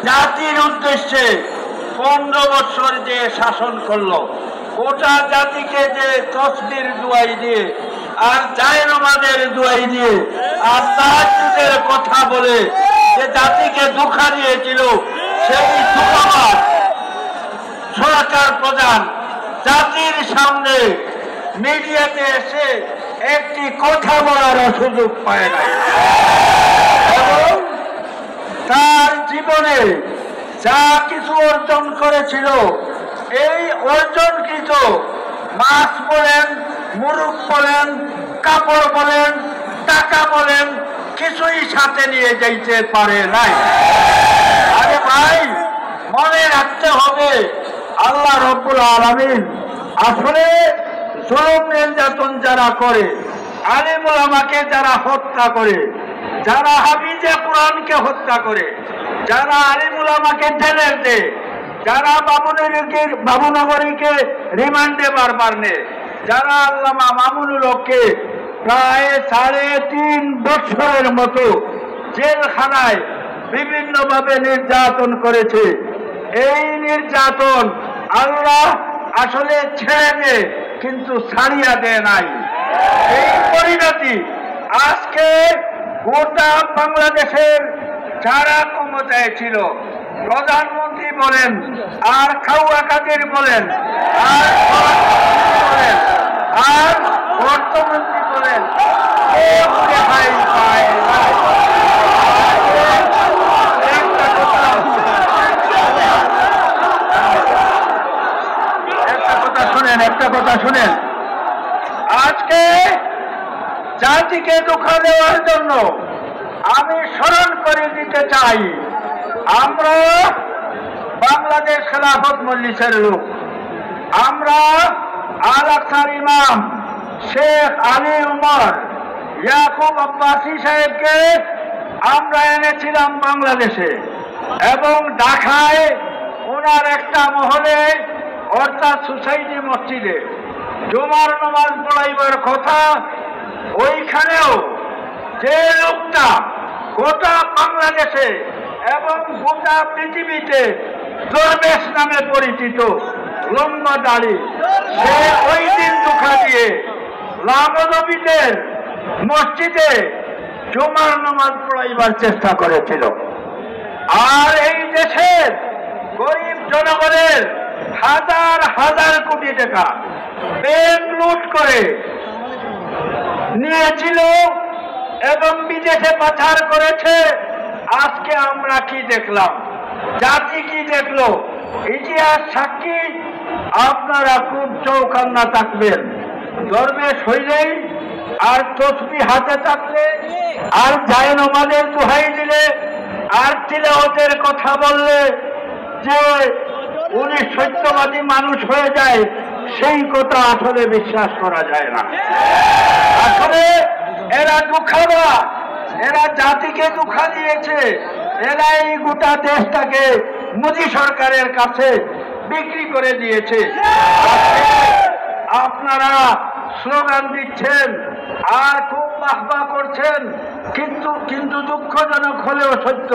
জাতির উদ্দেশ্যে 15 বছর যে শাসন করলো, গোটা জাতিকে যে তসবির দুয়াই দিয়ে আর জায়নামাজের দুয়াই দিয়ে আর তাহাজ্জুদের কথা বলে যে জাতিকে ধোঁকা দিয়েছিল, সেই ধোঁকাবাজ সরকার প্রধান জাতির সামনে মিডিয়াতে এসে একটি কথা বলার সুযোগ পায় নাই। এবং তার জীবনে যা কিছু অর্জন করেছিল, এই অর্জনকৃত মাছ বলেন, মুরগ বলেন, কাপড় বলেন, টাকা বলেন, কিছুই সাথে নিয়ে যাইতে পারে নাই। আরে ভাই, মনে রাখতে হবে, আল্লাহ রব্বুল আলামিন আসলে জুলুম নির্যাতন যারা করে, আলেম ওলামাকে যারা হত্যা করে, যারা হাফিজে কোরআনকে হত্যা করে, যারা আলেম ওলামাকে জেলে দেয়, যারা বাবুনগরীকে রিমান্ডে বারবার নেয়, যারা আল্লামা মামুনুল হককে প্রায় 3.5 বছরের মতো জেলখানায় বিভিন্নভাবে নির্যাতন করেছে, এই নির্যাতন আল্লাহ আসলে ছেড়ে দেয় কিন্তু ছাড়িয়া দেয় নাই। এই পরিণতি আজকে গোটা বাংলাদেশের যারা ক্ষমতায় ছিল, প্রধানমন্ত্রী বলেন, আর খাওয়া কাদের বলেন, আর অর্থমন্ত্রী বলেন, একটা কথা শুনেন, আজকে জাতিকে ধোঁকা দেওয়ার জন্য আমি স্মরণ করে দিতে চাই, আমরা বাংলাদেশ খেলাফত মজলিসের লোক, আমরা আল আকসার ইমাম শেখ আলী উমর ইয়াকুব আব্বাসী সাহেবকে আমরা এনেছিলাম বাংলাদেশে, এবং ঢাকায় ওনার একটা মহলে অর্থাৎ সোসাইটি মসজিদে জুমার নামাজ পড়াইবার কথা। ওইখানেও যে লোকটা গোটা বাংলাদেশে এবং গোটা পৃথিবীতে দরবেশ নামে পরিচিত, লম্বা দাড়ি, সে ওই দিন ধোঁকা দিয়ে লামনবীদের মসজিদে জুমার নামাজ পড়াইবার চেষ্টা করেছিল। আর এই দেশের গরিব জনগণের হাজার হাজার কোটি টাকা ব্যাংক লুট করে নিয়েছিল এবং বিদেশে পাচার করেছে। আজকে আমরা কি দেখলাম, জাতি কি দেখলো, ইতিহাস সাক্ষী। আপনারা খুব চৌকান্না থাকবেন, দরবেশ হইলেই আর তসবিহ হাতে থাকলে আর জায়নামাজের দোহাই দিলে আর তিলাওয়াতের কথা বললে যে উনি সত্যবাদী মানুষ হয়ে যায়, সেই কথা আসলে বিশ্বাস করা যায় না। আসলে এরা ধোঁকাবাজ, এরা জাতিকে ধোঁকা দিয়েছে, এরা এই গোটা দেশটাকে মোদী সরকারের কাছে বিক্রি করে দিয়েছে। আপনারা স্লোগান দিচ্ছেন আর খুব বাহবা করছেন, কিন্তু দুঃখজনক হলেও সত্য,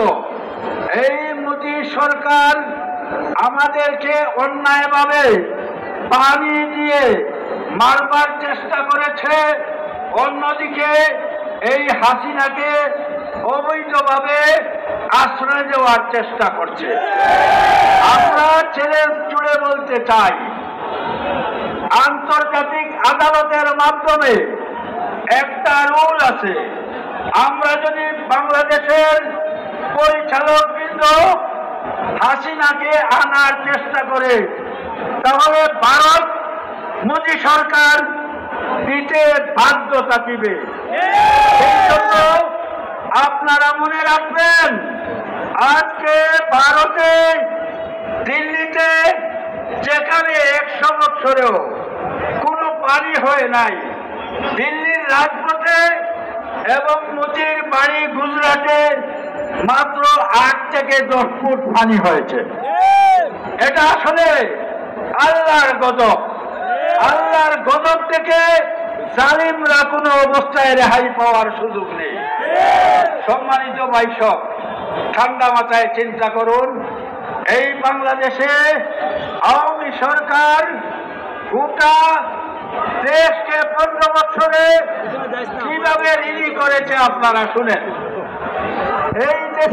এই মোদী সরকার আমাদেরকে অন্যায়ভাবে পানি দিয়ে মারবার চেষ্টা করেছে, অন্যদিকে এই হাসিনাকে অবৈধভাবে আশ্রয় দেওয়ার চেষ্টা করছে। আমরা ছেলে চুড়ে বলতে চাই, আন্তর্জাতিক আদালতের মাধ্যমে একটা রুল আছে, আমরা যদি বাংলাদেশের পরিচালকবৃন্দ হাসিনাকে আনার চেষ্টা করে, তাহলে ভারত মোদী সরকার দিতে বাধ্য থাকিবে। সেই জন্য আপনারা মনে রাখবেন, আজকে ভারতে দিল্লিতে যেখানে 100 বছরেও কোনো পানি হয় নাই, দিল্লির রাজপথে এবং মোদির বাড়ি গুজরাটে মাত্র 8 থেকে 10 ফুট পানি হয়েছে। এটা আসলে আল্লাহর গজব। আল্লাহর গজব থেকে জালিমরা কোনো অবস্থায় রেহাই পাওয়ার সুযোগ নেই। সম্মানিত ভাই সব, ঠান্ডা মাথায় চিন্তা করুন, এই বাংলাদেশে আওয়ামী সরকার গোটা দেশকে 15 বছরে কিভাবে ঋণী করেছে আপনারা শুনেন। এই দেশে